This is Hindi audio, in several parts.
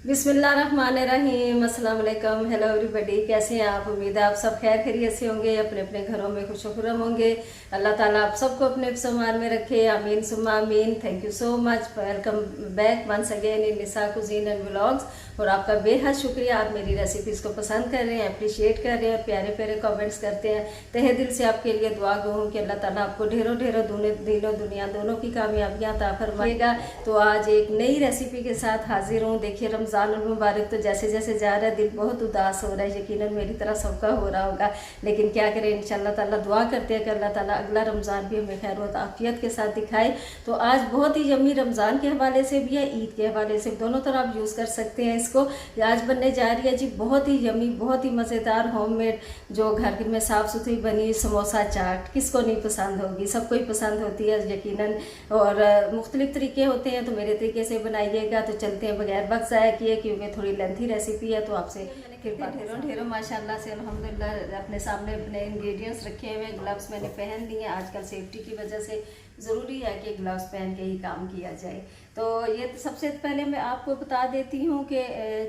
बिस्मिल्लाहिर्रहमानिर्रहीम, अस्सलाम वालेकुम। हेलो एवरीबॉडी, कैसे हैं आप? उम्मीद है आप सब खैर खैरियत से होंगे, अपने अपने घरों में खुश खुर्रम होंगे। अल्लाह ताला आप सबको अपने सम्मान में रखे, आमीन सुम्मा आमीन। Thank you so much, welcome back once again in Nisa cuisine and vlogs. और आपका बेहद शुक्रिया, आप मेरी रेसिपीज़ को पसंद कर रहे हैं, अप्रिशिएट कर रहे हैं, प्यारे प्यारे कमेंट्स करते हैं। तहे दिल से आपके लिए दुआ गो हूँ कि अल्लाह ताला आपको ढेरों ढेरों दिलों दुनिया दोनों की कामयाबियाँ अता फरमाएगा। तो आज एक नई रेसिपी के साथ हाजिर हूँ। देखिए, रमज़ान मुबारक तो जैसे जैसे जा रहा है दिल बहुत उदास हो रहा है, यकीनन मेरी तरह सबका हो रहा होगा, लेकिन क्या करें, इंशाल्लाह ताला दुआ करते हैं कि अल्लाह ताला अगला रमज़ान भी हमें खैर और आफियत के साथ दिखाए। तो आज बहुत ही यम्मी रमज़ान के हवाले से भी है, ईद के हवाले से, दोनों तरह आप यूज़ कर सकते हैं इसको। आज बनने जा रही है जी बहुत ही यम्मी, बहुत ही मज़ेदार होममेड, जो घर में साफ़ सुथरी बनी समोसा चाट। किसको नहीं पसंद होगी, सबको ही पसंद होती है यकीनन। और मुख्तलिफ तरीके होते हैं, तो मेरे तरीके से बनाइएगा। तो चलते हैं बगैर वक्त ज़ाया किए, क्योंकि थोड़ी लेंथी रेसिपी है, तो आपसे फिर ढेरों ढेरों माशाल्लाह से अल्हम्दुलिल्लाह अपने सामने अपने इंग्रेडिएंट्स रखे हुए। ग्लव्स मैंने पहन लिए, आजकल सेफ्टी की वजह से ज़रूरी है कि ग्लव्स पहन के ही काम किया जाए। तो ये तो सबसे पहले मैं आपको बता देती हूँ कि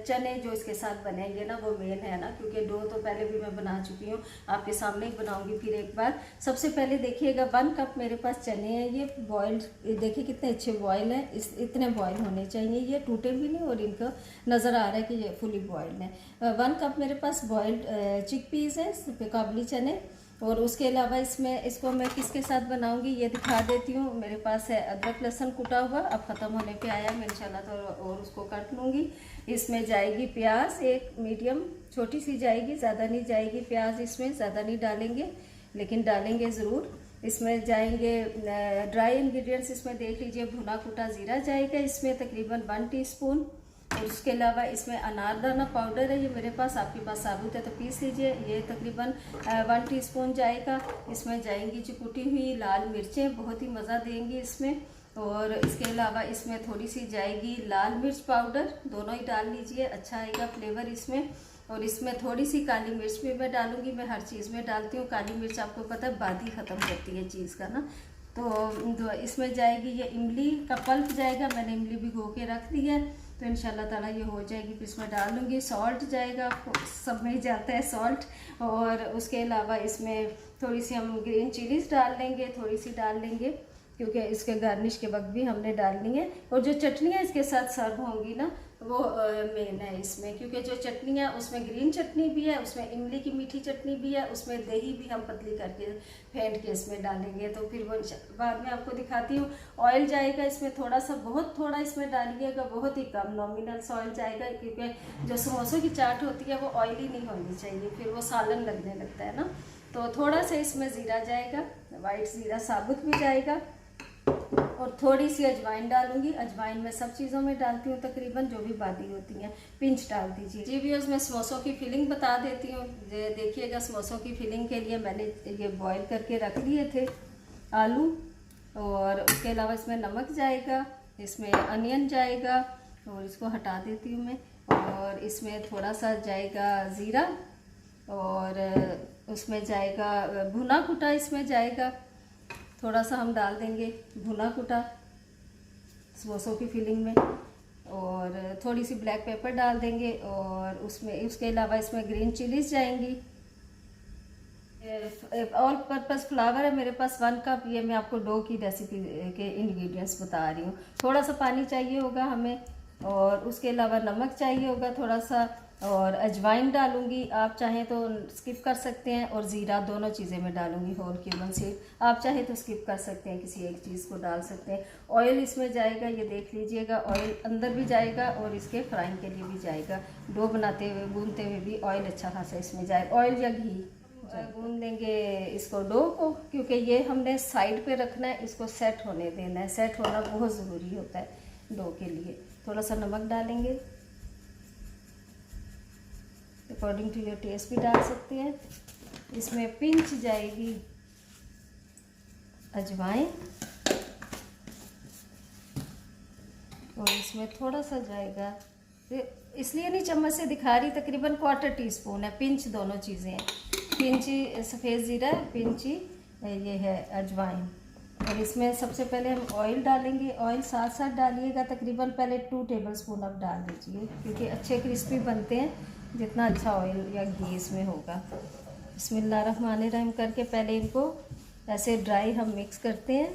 चने जो इसके साथ बनेंगे ना, वो मेन है ना, क्योंकि डो तो पहले भी मैं बना चुकी हूँ, आपके सामने ही बनाऊँगी फिर एक बार। सबसे पहले देखिएगा 1 कप मेरे पास चने हैं, ये बॉयल्ड, देखिए कितने अच्छे बॉयल हैं, इतने बॉयल होने चाहिए, ये टूटे भी नहीं और इनको नज़र आ रहा है कि ये फुली बॉयल्ड है। 1 कप मेरे पास बॉयल्ड चिकपीस है, काबुली चने। और उसके अलावा इसको मैं किसके साथ बनाऊंगी ये दिखा देती हूँ। मेरे पास है अदरक लहसुन कुटा हुआ, अब ख़त्म होने पे आया मैं इंशाल्लाह, तो और उसको काट लूँगी। इसमें जाएगी प्याज, एक मीडियम छोटी सी जाएगी, ज़्यादा नहीं जाएगी प्याज, इसमें ज़्यादा नहीं डालेंगे लेकिन डालेंगे ज़रूर। इसमें जाएंगे ड्राई इंग्रेडिएंट्स, इसमें देख लीजिए, भुना कुटा ज़ीरा जाएगा इसमें तकरीबन 1 टीस्पून। और उसके अलावा इसमें अनारदाना पाउडर है, ये मेरे पास, आपके पास साबुत है तो पीस लीजिए, ये तकरीबन 1 टीस्पून जाएगा। इसमें जाएंगी जो कुटी हुई लाल मिर्चें, बहुत ही मज़ा देंगी इसमें। और इसके अलावा इसमें थोड़ी सी जाएगी लाल मिर्च पाउडर, दोनों ही डाल लीजिए, अच्छा आएगा फ्लेवर इसमें। और इसमें थोड़ी सी काली मिर्च भी मैं डालूँगी, मैं हर चीज़ में डालती हूँ काली मिर्च, आपको पता है बादी ख़त्म करती है चीज़ का ना। तो इसमें जाएगी ये इमली का पल्प जाएगा, मैंने इमली भिगो के रख दी है, तो इंशाल्लाह ताला ये हो जाएगी। फिर इसमें डाल दूँगी सॉल्ट जाएगा, आपको सब में जाता है सॉल्ट। और उसके अलावा इसमें थोड़ी सी हम ग्रीन चिलीज़ डाल लेंगे, थोड़ी सी डाल लेंगे, क्योंकि इसके गार्निश के वक्त भी हमने डालनी है। और जो चटनियाँ इसके साथ सर्व होंगी ना, वो मेन है इसमें, क्योंकि जो चटनियाँ, उसमें ग्रीन चटनी भी है, उसमें इमली की मीठी चटनी भी है, उसमें दही भी हम पतली करके फेंट के इसमें डालेंगे। तो फिर वो बाद में आपको दिखाती हूँ। ऑयल जाएगा इसमें थोड़ा सा, बहुत थोड़ा इसमें डालिएगा, बहुत ही कम नॉमिनल ऑयल जाएगा, क्योंकि जो समोसों की चाट होती है वो ऑयली नहीं होनी चाहिए, फिर वो सालन लगने लगता है ना। तो थोड़ा सा इसमें ज़ीरा जाएगा, वाइट ज़ीरा साबुत भी जाएगा, और थोड़ी सी अजवाइन डालूंगी। अजवाइन मैं सब चीज़ों में डालती हूँ तकरीबन, जो भी बादी होती हैं, पिंच डाल दीजिए जी। व्यूअर्स, मैं समोसों की फिलिंग बता देती हूँ। देखिएगा, समोसों की फिलिंग के लिए मैंने ये बॉईल करके रख लिए थे आलू, और उसके अलावा इसमें नमक जाएगा, इसमें अनियन जाएगा, और इसको हटा देती हूँ मैं। और इसमें थोड़ा सा जाएगा ज़ीरा, और उसमें जाएगा भुना कुटा, इसमें जाएगा थोड़ा सा हम डाल देंगे भुना कुटा समोसों की फिलिंग में, और थोड़ी सी ब्लैक पेपर डाल देंगे। और उसके अलावा इसमें ग्रीन चिलीज जाएंगी। ऑल पर्पज़ फ्लावर है मेरे पास 1 कप, ये मैं आपको डो की रेसिपी के इंग्रेडिएंट्स बता रही हूँ। थोड़ा सा पानी चाहिए होगा हमें, और उसके अलावा नमक चाहिए होगा थोड़ा सा, और अजवाइन डालूंगी, आप चाहें तो स्किप कर सकते हैं, और ज़ीरा, दोनों चीज़ें मैं डालूंगी होल क्यूमन सीड, आप चाहें तो स्किप कर सकते हैं, किसी एक चीज़ को डाल सकते हैं। ऑयल इसमें जाएगा, ये देख लीजिएगा, ऑयल अंदर भी जाएगा और इसके फ्राइंग के लिए भी जाएगा। डो बनाते हुए, गूंदते हुए भी ऑयल अच्छा खासा इसमें जाएगा, ऑयल या घी। गूंद लेंगे इसको डो को, क्योंकि ये हमने साइड पे रखना है, इसको सेट होने देना है, सेट होना बहुत ज़रूरी होता है डो के लिए। थोड़ा सा नमक डालेंगे, अकॉर्डिंग टू योर टेस्ट भी डाल सकते हैं। इसमें पिंच जाएगी अजवाइन, और इसमें थोड़ा सा जाएगा, इसलिए नहीं चम्मच से दिखा रही, तकरीबन 1/4 टीस्पून है, पिंच दोनों चीज़ें हैं, पिंची सफ़ेद ज़ीरा, पिंची ये है अजवाइन। और इसमें सबसे पहले हम ऑयल डालेंगे। ऑयल साथ साथ डालिएगा, तकरीबन पहले 2 टेबलस्पून आप डाल दीजिए, क्योंकि अच्छे क्रिस्पी बनते हैं जितना अच्छा ऑयल या घी इसमें होगा। बिस्मिल्लाहिर्रहमानिर्रहीम करके पहले इनको ऐसे ड्राई हम मिक्स करते हैं।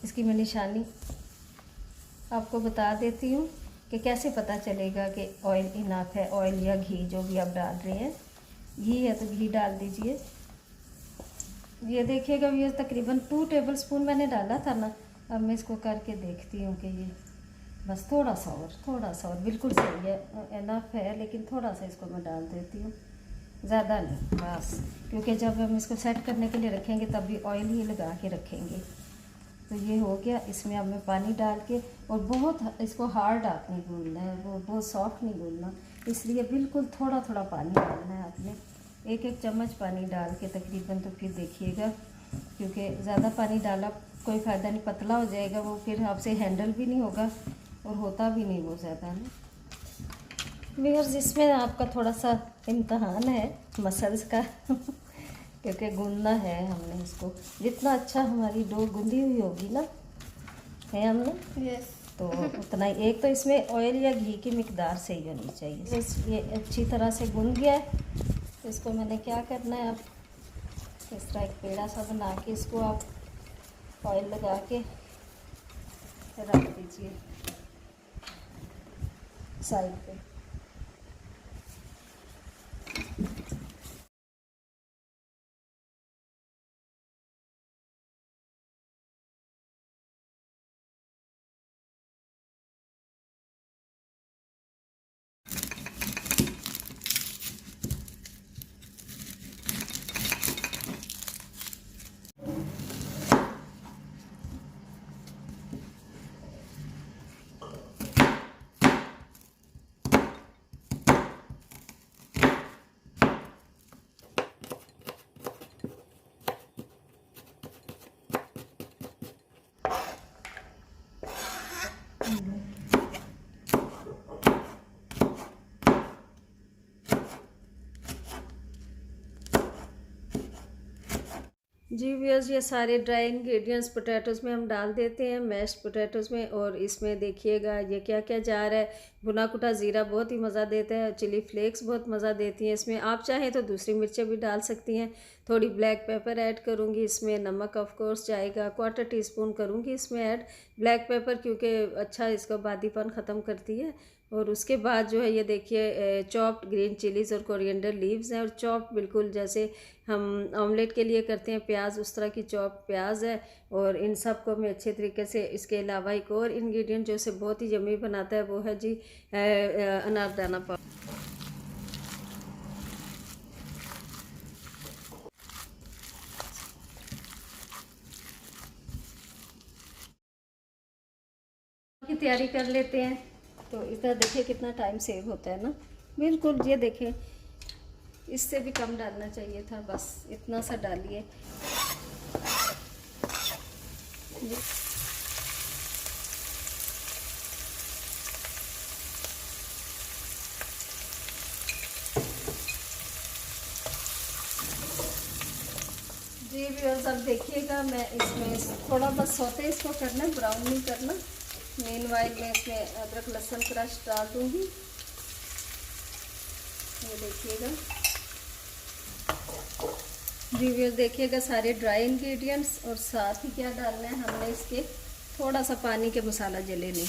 इसकी मैं निशानी आपको बता देती हूँ कि कैसे पता चलेगा कि ऑयल इनफ है, ऑयल या घी जो भी आप डाल रहे हैं। घी है तो घी डाल दीजिए। ये देखिएगा ये तकरीबन 2 टेबलस्पून मैंने डाला था ना। अब मैं इसको करके देखती हूँ कि ये बस थोड़ा सा और बिल्कुल सही है, इनफ है, लेकिन थोड़ा सा इसको मैं डाल देती हूँ, ज़्यादा नहीं बस, क्योंकि जब हम इसको सेट करने के लिए रखेंगे तब भी ऑयल ही लगा के रखेंगे। तो ये हो गया। इसमें अब मैं पानी डाल के, और बहुत इसको हार्ड आपने गूंदना है, वो बहुत सॉफ्ट नहीं गूंदना, इसलिए बिल्कुल थोड़ा थोड़ा पानी डालना है आपने, 1-1 चम्मच पानी डाल के तकरीबन। तो फिर देखिएगा, क्योंकि ज़्यादा पानी डाला कोई फ़ायदा नहीं, पतला हो जाएगा वो, फिर आपसे हैंडल भी नहीं होगा और होता भी नहीं वो ज़्यादा ना। व्यूअर्स, इसमें आपका थोड़ा सा इम्तहान है मसल्स का क्योंकि गूंदना है हमने इसको, जितना अच्छा हमारी डो गूंदी हुई होगी ना है हमने यस तो उतना ही। एक तो इसमें ऑयल या घी की मिकदार सही होनी चाहिए। बस ये अच्छी तरह से गूंद गया है। तो इसको मैंने क्या करना है, अब इस तरह एक पेड़ा सा बना के इसको आप ऑयल लगा के रख दीजिए साइड पे। जी व्यूअर्स, ये सारे ड्राई इंग्रेडिएंट्स पोटैटोज़ में हम डाल देते हैं, मैश्ड पोटैटोज़ में। और इसमें देखिएगा ये क्या क्या जा रहा है। भुना कुटा ज़ीरा बहुत ही मज़ा देता है, चिली फ्लेक्स बहुत मज़ा देती हैं इसमें। आप चाहें तो दूसरी मिर्चें भी डाल सकती हैं। थोड़ी ब्लैक पेपर ऐड करूँगी इसमें, नमक ऑफ कोर्स जाएगा, 1/4 टीस्पून करूँगी इसमें ऐड ब्लैक पेपर, क्योंकि अच्छा इसका बादीपन ख़त्म करती है। और उसके बाद जो है ये देखिए चॉप्ड ग्रीन चिलीज़ और कोरिएंडर लीव्स हैं, और चॉप बिल्कुल जैसे हम ऑमलेट के लिए करते हैं प्याज, उस तरह की चॉप प्याज है। और इन सब को मैं अच्छे तरीके से, इसके अलावा एक और इंग्रेडिएंट जो इसे बहुत ही यम्मी बनाता है वो है जी अनारदाना पाउडर। की तैयारी कर लेते हैं। तो इधर देखिए कितना टाइम सेव होता है ना, बिल्कुल। ये देखें, इससे भी कम डालना चाहिए था, बस इतना सा डालिए। जी व्यूअर्स, अब देखिएगा मैं इसमें थोड़ा बस सौते इसको करना, ब्राउन नहीं करना। मीनवाइल मैं इसमें अदरक लहसुन क्रश डाल दूँगी। ये देखिएगा जी व्यूअर्स, देखिएगा सारे ड्राई इंग्रेडिएंट्स, और साथ ही क्या डालना है हमने इसके थोड़ा सा पानी के, मसाला जले नहीं।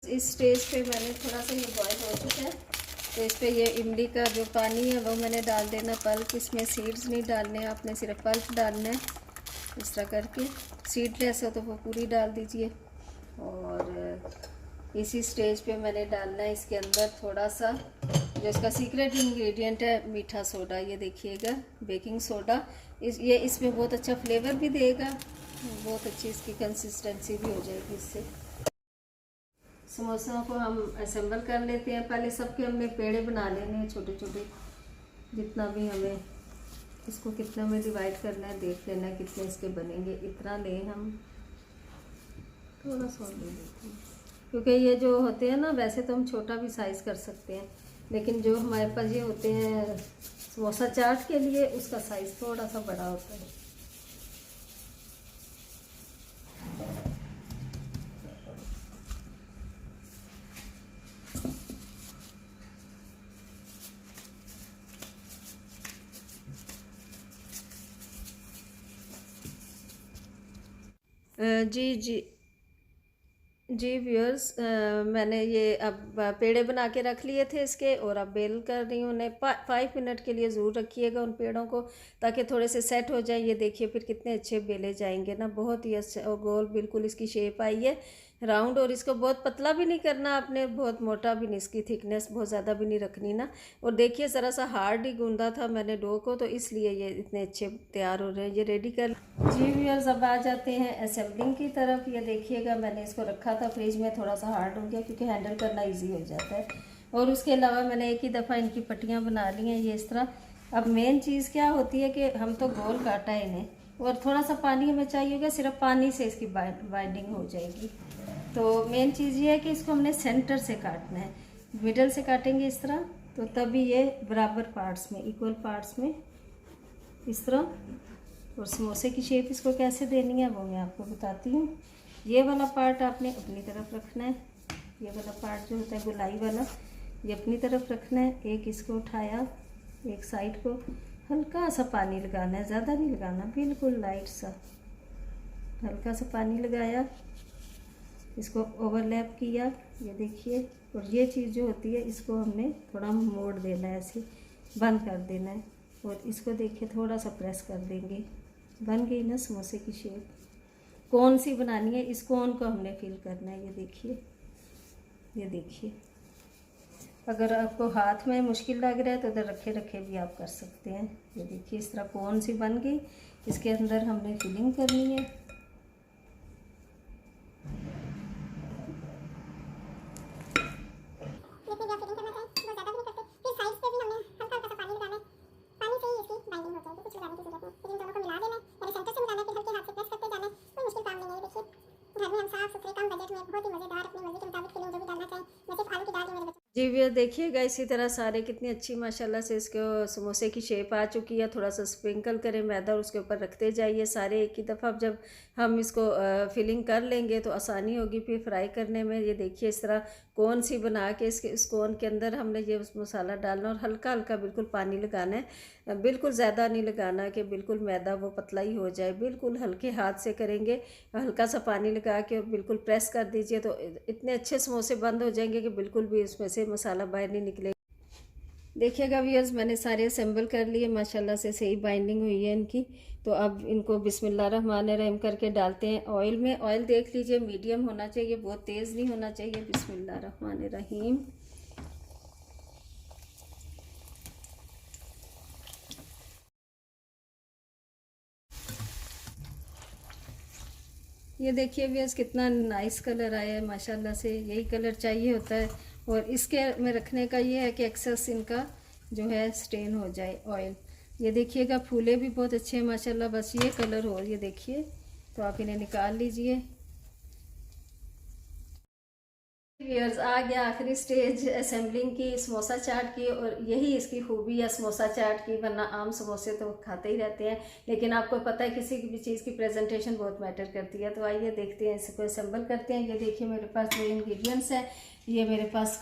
इस स्टेज पे मैंने थोड़ा सा, ये बॉयल हो चुका है, तो इस पे ये इमली का जो पानी है वो मैंने डाल देना, पल्प। इसमें सीड्स नहीं डालने, आपने सिर्फ पल्प डालना है। इस तरह करके सीडलेस है तो वो पूरी डाल दीजिए। और इसी स्टेज पे मैंने डालना है इसके अंदर थोड़ा सा, जो इसका सीक्रेट इंग्रेडिएंट है, मीठा सोडा। ये देखिएगा बेकिंग सोडा, ये इसमें बहुत अच्छा फ्लेवर भी देगा, बहुत अच्छी इसकी कंसिस्टेंसी भी हो जाएगी इससे। समोसों को हम असेंबल कर लेते हैं। पहले सबके हमने पेड़े बना लेने हैं छोटे छोटे, जितना भी हमें इसको कितना में डिवाइड करना है देख लेना है कितने इसके बनेंगे। इतना लें हम, थोड़ा सा ले लेते हैं, क्योंकि ये जो होते हैं ना वैसे तो हम छोटा भी साइज़ कर सकते हैं, लेकिन जो हमारे पास ये होते हैं समोसा चाट के लिए उसका साइज़ थोड़ा सा बड़ा होता है। जी जी जी व्यूअर्स, मैंने ये अब पेड़े बना के रख लिए थे इसके, और अब बेल कर रही हूँ उन्हें। 5 मिनट के लिए ज़रूर रखिएगा उन पेड़ों को, ताकि थोड़े से सेट हो जाए। ये देखिए फिर कितने अच्छे बेले जाएंगे ना, बहुत ही अच्छा और गोल बिल्कुल इसकी शेप आई है राउंड। और इसको बहुत पतला भी नहीं करना आपने, बहुत मोटा भी नहीं, इसकी थिकनेस बहुत ज़्यादा भी नहीं रखनी ना। और देखिए ज़रा सा हार्ड ही गूंदा था मैंने डो को, तो इसलिए ये इतने अच्छे तैयार हो रहे हैं। ये रेडी कर जी व्यूअर्स, अब आ जाते हैं असेंबलिंग की तरफ। ये देखिएगा मैंने इसको रखा था फ्रिज में, थोड़ा सा हार्ड हो गया क्योंकि हैंडल करना ईजी हो जाता है। और उसके अलावा मैंने एक ही दफ़ा इनकी पट्टियाँ बना ली हैं ये इस तरह। अब मेन चीज़ क्या होती है कि हम तो गोल काटा है इन्हें, और थोड़ा सा पानी हमें चाहिए होगा, सिर्फ पानी से इसकी बाइंडिंग हो जाएगी। तो मेन चीज़ ये है कि इसको हमने सेंटर से काटना है, मिडल से काटेंगे इस तरह, तो तभी ये बराबर पार्ट्स में, इक्वल पार्ट्स में इस तरह। और समोसे की शेप इसको कैसे देनी है वो मैं आपको बताती हूँ। ये वाला पार्ट आपने अपनी तरफ रखना है, ये वाला पार्ट जो होता है गोलाई वाला, ये अपनी तरफ रखना है। एक इसको उठाया, एक साइड को हल्का सा पानी लगाना है, ज़्यादा नहीं लगाना, बिल्कुल लाइट सा हल्का सा पानी लगाया, इसको ओवरलैप किया, ये देखिए। और ये चीज़ जो होती है इसको हमने थोड़ा मोड़ देना है, ऐसे बंद कर देना है, और इसको देखिए थोड़ा सा प्रेस कर देंगे। बन गई ना समोसे की शेप। कौन सी बनानी है, इस कोन को हमने फिल करना है। ये देखिए, ये देखिए। अगर आपको हाथ में मुश्किल लग रहा है तो उधर रखे रखे भी आप कर सकते हैं। ये देखिए इस तरह कौन सी बन गई। इसके अंदर हमने फिलिंग करनी है। जी भैया देखिएगा, इसी तरह सारे कितनी अच्छी माशाल्लाह से इसको समोसे की शेप आ चुकी है। थोड़ा सा स्प्रिंकल करें मैदा और उसके ऊपर रखते जाइए सारे एक ही दफ़ा। जब हम इसको फिलिंग कर लेंगे तो आसानी होगी फिर फ्राई करने में। ये देखिए इस तरह कोन सी बना के इस कोन के अंदर हमने ये मसाला डालना, और हल्का हल्का बिल्कुल पानी लगाना है, बिल्कुल ज़्यादा नहीं लगाना कि बिल्कुल मैदा वो पतला ही हो जाए। बिल्कुल हल्के हाथ से करेंगे, हल्का सा पानी लगा के बिल्कुल प्रेस कर दीजिए, तो इतने अच्छे समोसे बंद हो जाएंगे कि बिल्कुल भी इसमें से मसाला बाहर नहीं निकलेगा। देखिएगा व्यूअर्स, मैंने सारे असेंबल कर लिए, माशाल्लाह से सही बाइंडिंग हुई है इनकी। तो अब इनको बिस्मिल्लाहिर्रहमानिर्रहीम करके डालते हैं ऑयल में। ऑयल देख लीजिए मीडियम होना चाहिए, बहुत तेज़ नहीं होना चाहिए। बिस्मिल्लाहिर्रहमानिर्रहीम। ये देखिए व्यूअर्स कितना नाइस कलर आया है माशाल्लाह से। यही कलर चाहिए होता है, और इसके में रखने का ये है कि एक्सेस इनका जो है स्टेन हो जाए ऑयल। ये देखिएगा फूले भी बहुत अच्छे हैं माशाल्लाह, बस ये कलर हो, ये देखिए। तो आप इन्हें निकाल लीजिए। व्यूअर्स आ गया आखिरी स्टेज असेंबलिंग की, समोसा चाट की। और यही इसकी खूबी है समोसा चाट की, वरना आम समोसे तो खाते ही रहते हैं, लेकिन आपको पता है किसी भी चीज़ की प्रेजेंटेशन बहुत मैटर करती है। तो आइए देखते हैं, इसको असेंबल करते हैं। ये देखिए मेरे पास जो इंग्रेडिएंट्स हैं, ये मेरे पास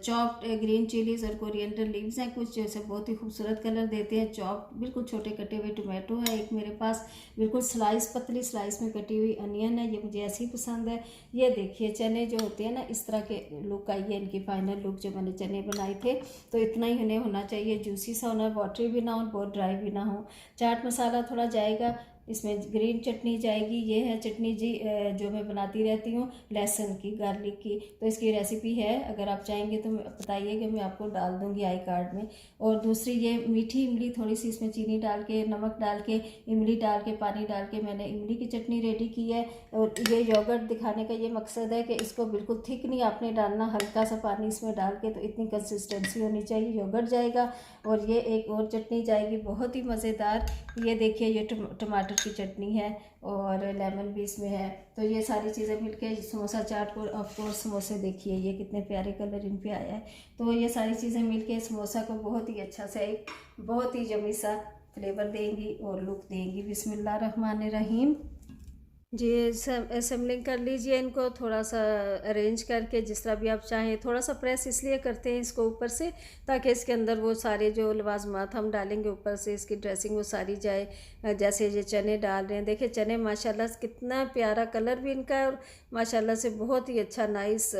चॉप्ड ग्रीन चिलीज और कोरिएंडर लीव्स हैं कुछ, जैसे बहुत ही खूबसूरत कलर देते हैं। चॉप्ड बिल्कुल छोटे कटे हुए टोमेटो है एक मेरे पास, बिल्कुल स्लाइस पतली स्लाइस में कटी हुई अनियन है, ये मुझे ऐसी ही पसंद है। ये देखिए चने जो होते हैं ना, इस तरह के लुक आई है इनकी फाइनल लुक जो मैंने चने बनाए थे। तो इतना ही इन्हें होना चाहिए, जूसी सा होना, वाटरी भी ना हो बहुत ड्राई भी ना हो। चाट मसाला थोड़ा जाएगा, इसमें ग्रीन चटनी जाएगी। ये है चटनी जी जो मैं बनाती रहती हूँ लहसुन की, गार्लिक की। तो इसकी रेसिपी है, अगर आप चाहेंगे तो बताइए कि मैं आपको डाल दूँगी आई कार्ड में। और दूसरी ये मीठी इमली, थोड़ी सी इसमें चीनी डाल के, नमक डाल के, इमली डाल के, पानी डाल के मैंने इमली की चटनी रेडी की है। और ये योगर्ट दिखाने का ये मकसद है कि इसको बिल्कुल थिक नहीं आपने डालना, हल्का सा पानी इसमें डाल के, तो इतनी कंसिस्टेंसी होनी चाहिए, योगर्ट जाएगा। और ये एक और चटनी जाएगी बहुत ही मज़ेदार, ये देखिए ये टमाटर की चटनी है और लेमन भी इसमें है। तो ये सारी चीज़ें मिलके समोसा चाट को, ऑफ कोर्स समोसे देखिए ये कितने प्यारे कलर इन पे आया है। तो ये सारी चीज़ें मिलके समोसा को बहुत ही अच्छा सा एक बहुत ही यम्मी सा फ्लेवर देंगी और लुक देंगी। बिस्मिल्लाह रहमान रहीम। जी, असेंबलिंग कर लीजिए इनको, थोड़ा सा अरेंज करके जिस तरह भी आप चाहें। थोड़ा सा प्रेस इसलिए करते हैं इसको ऊपर से, ताकि इसके अंदर वो सारे जो लवाजमात हम डालेंगे ऊपर से, इसकी ड्रेसिंग वो सारी जाए। जैसे ये चने डाल रहे हैं, देखिए चने माशाल्लाह से कितना प्यारा कलर भी इनका है, और माशाल्लाह से बहुत ही अच्छा नाइस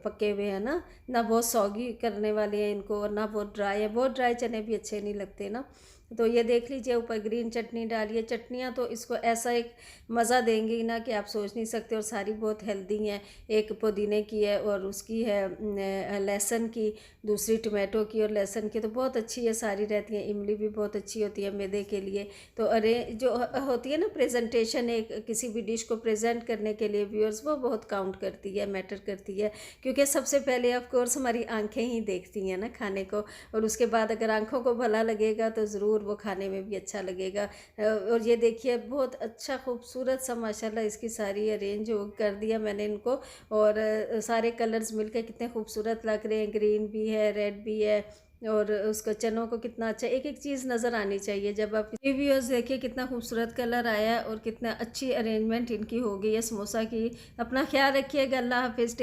पके हुए हैं ना बहुत सौगी करने वाले हैं इनको, और ना बहुत ड्राई है। बहुत ड्राई चने भी अच्छे नहीं लगते ना। तो ये देख लीजिए ऊपर ग्रीन चटनी डालिए। चटनियाँ तो इसको ऐसा एक मज़ा देंगी ना कि आप सोच नहीं सकते, और सारी बहुत हेल्दी हैं। एक पुदीने की है और उसकी है लहसुन की, दूसरी टमाटो की और लहसुन की, तो बहुत अच्छी है सारी रहती हैं। इमली भी बहुत अच्छी होती है मैदे के लिए। तो अरे जो होती है ना प्रेजेंटेशन, एक किसी भी डिश को प्रेजेंट करने के लिए व्यूअर्स, वो बहुत काउंट करती है, मैटर करती है। क्योंकि सबसे पहले ऑफ कोर्स हमारी आंखें ही देखती हैं ना खाने को, और उसके बाद अगर आंखों को भला लगेगा तो ज़रूर वो खाने में भी अच्छा लगेगा। और ये देखिए बहुत अच्छा खूबसूरत सा माशाल्लाह इसकी सारी अरेंज कर दिया मैंने इनको, और सारे कलर्स मिलकर कितने खूबसूरत लग रहे हैं। ग्रीन भी है, रेड भी है, और उसको चनों को कितना अच्छा, एक एक चीज़ नज़र आनी चाहिए जब आप वीडियोस देखिए। कितना खूबसूरत कलर आया है और कितना अच्छी अरेंजमेंट इनकी हो गई है समोसा की। अपना ख्याल रखिएगा। अल्लाह हाफिज़।